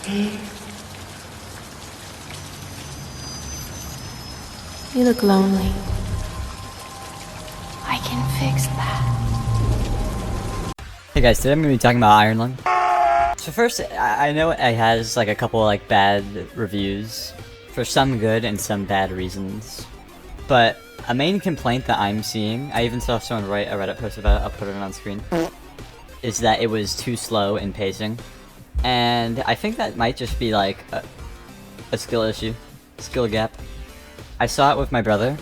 You look lonely. I can fix that. Hey guys, today I'm going to be talking about Iron Lung. So first, I know it has like a couple like bad reviews, for some good and some bad reasons. But a main complaint that I'm seeing, I even saw someone write a Reddit post about it, I'll put it on screen, is that it was too slow in pacing. And I think that might just be like a skill issue, skill gap. I saw it with my brother,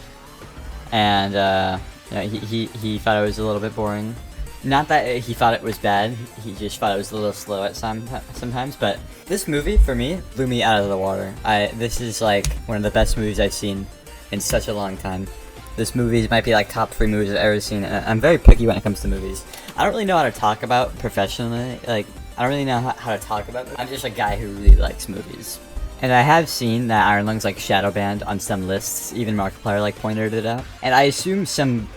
and you know, he thought it was a little bit boring. Not that he thought it was bad, he just thought it was a little slow at sometimes, but this movie, for me, blew me out of the water. This is like one of the best movies I've seen in such a long time. This movie might be like top 3 movies I've ever seen, and I'm very picky when it comes to movies. I don't really know how to talk about professionally, like, I don't really know how to talk about it. I'm just a guy who really likes movies. And I have seen that Iron Lung's like shadow banned on some lists, even Markiplier like pointed it out. And I assume some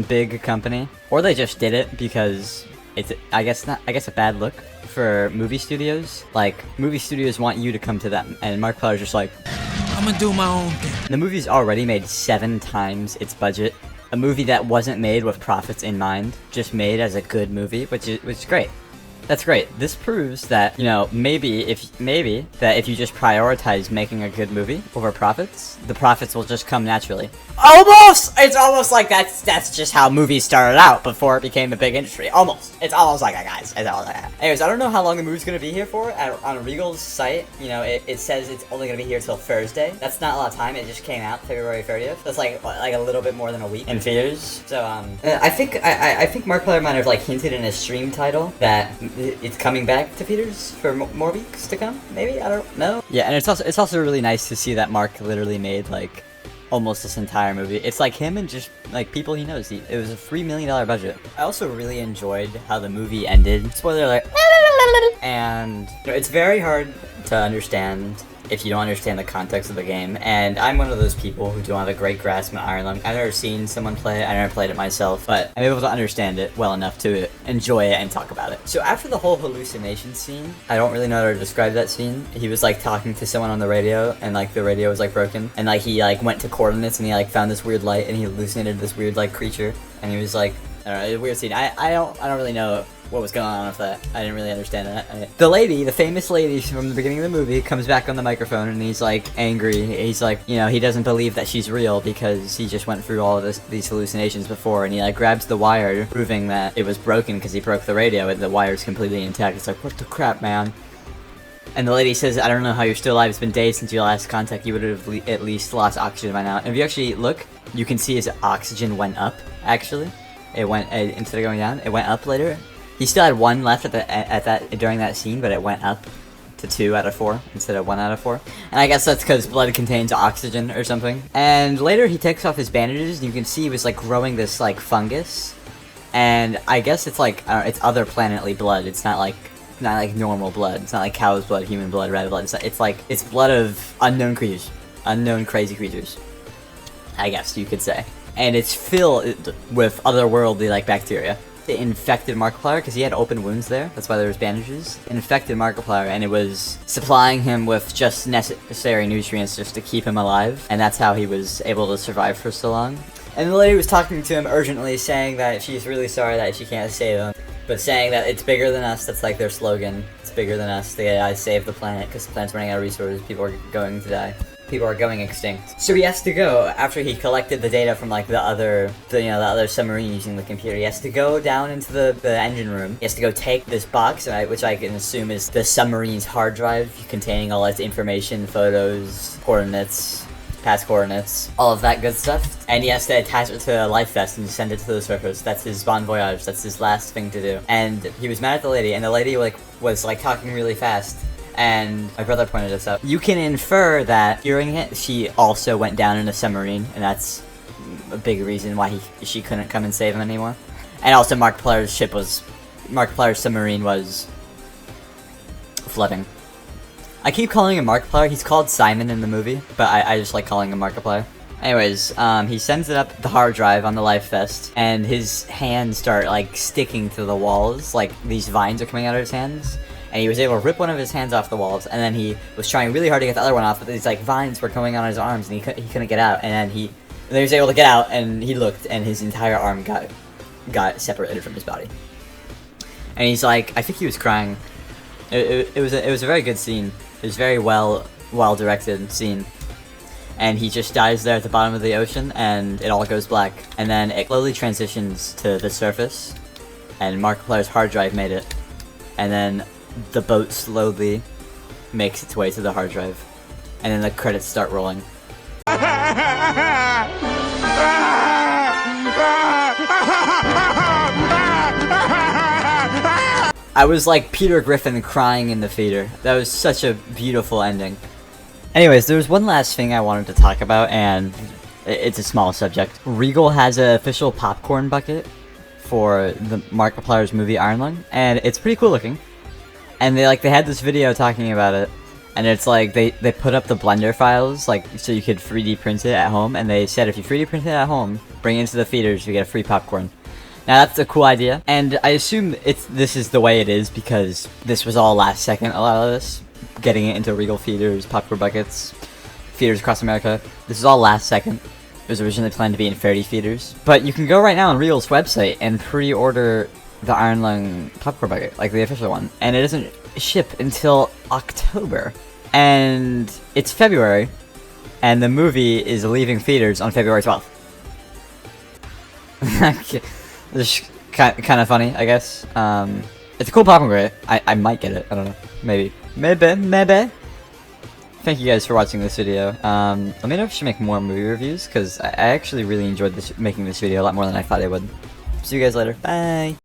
big company, or they just did it because it's I guess a bad look for movie studios. Like, movie studios want you to come to them, and Markiplier's just like, I'm gonna do my own thing. The movie's already made 7 times its budget. A movie that wasn't made with profits in mind, just made as a good movie, which is great. That's great. This proves that, you know, maybe that if you just prioritize making a good movie over profits, the profits will just come naturally. Almost! It's almost like that's just how movies started out before it became a big industry. Almost. It's almost like that, guys. It's almost like that. Anyways, I don't know how long the movie's gonna be here for. On Regal's site, you know, it says it's only gonna be here till Thursday. That's not a lot of time. It just came out February 30th. That's like a little bit more than a week in theaters. So I think Markiplier might have like hinted in his stream title that it's coming back to theaters for more weeks to come. Maybe, I don't know. Yeah, and it's also really nice to see that Mark literally made like almost this entire movie. It's like him and just like people he knows. It was a $3 million budget. I also really enjoyed how the movie ended. Spoiler alert. And you know, it's very hard to understand if you don't understand the context of the game, and I'm one of those people who don't have a great grasp on Iron Lung. I've never seen someone play it, I never played it myself, but I'm able to understand it well enough to enjoy it and talk about it. So after the whole hallucination scene, I don't really know how to describe that scene. He was like talking to someone on the radio, and like the radio was like broken, and like he like went to coordinates and he like found this weird light and he hallucinated this weird like creature, and he was like, I don't know, it's a weird scene. I don't really know what was going on with that. I didn't really understand that. The lady, the famous lady from the beginning of the movie, comes back on the microphone and he's like angry. He's like, you know, he doesn't believe that she's real because he just went through all of these hallucinations before, and he like grabs the wire, proving that it was broken because he broke the radio and the wire's completely intact. It's like, what the crap, man? And the lady says, I don't know how you're still alive. It's been days since your last contact. You would have at least lost oxygen by now. And if you actually look, you can see his oxygen went up, actually. It went, instead of going down, it went up later. He still had 1 left during that scene, but it went up to 2 out of 4 instead of 1 out of 4. And I guess that's because blood contains oxygen or something. And later he takes off his bandages, and you can see he was like growing this like fungus. And I guess it's like it's other planetly blood. It's not like normal blood. It's not like cow's blood, human blood, red blood. It's blood of unknown creatures, unknown crazy creatures, I guess you could say. And it's filled with otherworldly like bacteria. It infected Markiplier because he had open wounds there. That's why there was bandages. It infected Markiplier, and it was supplying him with just necessary nutrients just to keep him alive. And that's how he was able to survive for so long. And the lady was talking to him urgently, saying that she's really sorry that she can't save him, but saying that it's bigger than us. That's like their slogan. It's bigger than us. They gotta save the planet because the planet's running out of resources. People are going to die. People are going extinct. So he has to go, after he collected the data from like the other submarine using the computer, he has to go down into the engine room. He has to go take this box, which I can assume is the submarine's hard drive containing all its information, photos, coordinates, past coordinates, all of that good stuff. And he has to attach it to a life vest and send it to the surface. That's his bon voyage. That's his last thing to do. And he was mad at the lady, and the lady was talking really fast. And my brother pointed this out. You can infer that during it, she also went down in a submarine, and that's a big reason why she couldn't come and save him anymore. And also, Markiplier's submarine was flooding. I keep calling him Markiplier. He's called Simon in the movie, but I just like calling him Markiplier. Anyways, he sends it up the hard drive on the life vest, and his hands start like sticking to the walls, like these vines are coming out of his hands. and he was able to rip one of his hands off the walls, and then he was trying really hard to get the other one off, but these like vines were going on his arms, and he couldn't get out, and then he was able to get out, and he looked, and his entire arm got separated from his body. And he's like, I think he was crying. It was a very good scene. It was very well directed scene. And he just dies there at the bottom of the ocean, and it all goes black. And then it slowly transitions to the surface, and Markiplier's hard drive made it. And then the boat slowly makes its way to the hard drive. And then the credits start rolling. I was like Peter Griffin crying in the theater. That was such a beautiful ending. Anyways, there was one last thing I wanted to talk about, and it's a small subject. Regal has an official popcorn bucket for the Markiplier's movie Iron Lung, and it's pretty cool looking. And they had this video talking about it, and it's like they put up the Blender files like so you could 3D print it at home, and they said if you 3D print it at home, bring it into the theaters, you get a free popcorn. Now that's a cool idea, and I assume this is the way it is because this was all last second. A lot of this. Getting it into Regal theaters, popcorn buckets, theaters across America. This is all last second. It was originally planned to be in 30 theaters. But you can go right now on Regal's website and pre-order the Iron Lung popcorn bucket, like the official one. And it doesn't ship until October. And it's February, and the movie is leaving theaters on February 12th. This is kind of funny, I guess. It's a cool popcorn bucket. I might get it. I don't know. Maybe. Maybe. Thank you guys for watching this video. Let me know if I should make more movie reviews, because I actually really enjoyed making this video a lot more than I thought I would. See you guys later. Bye!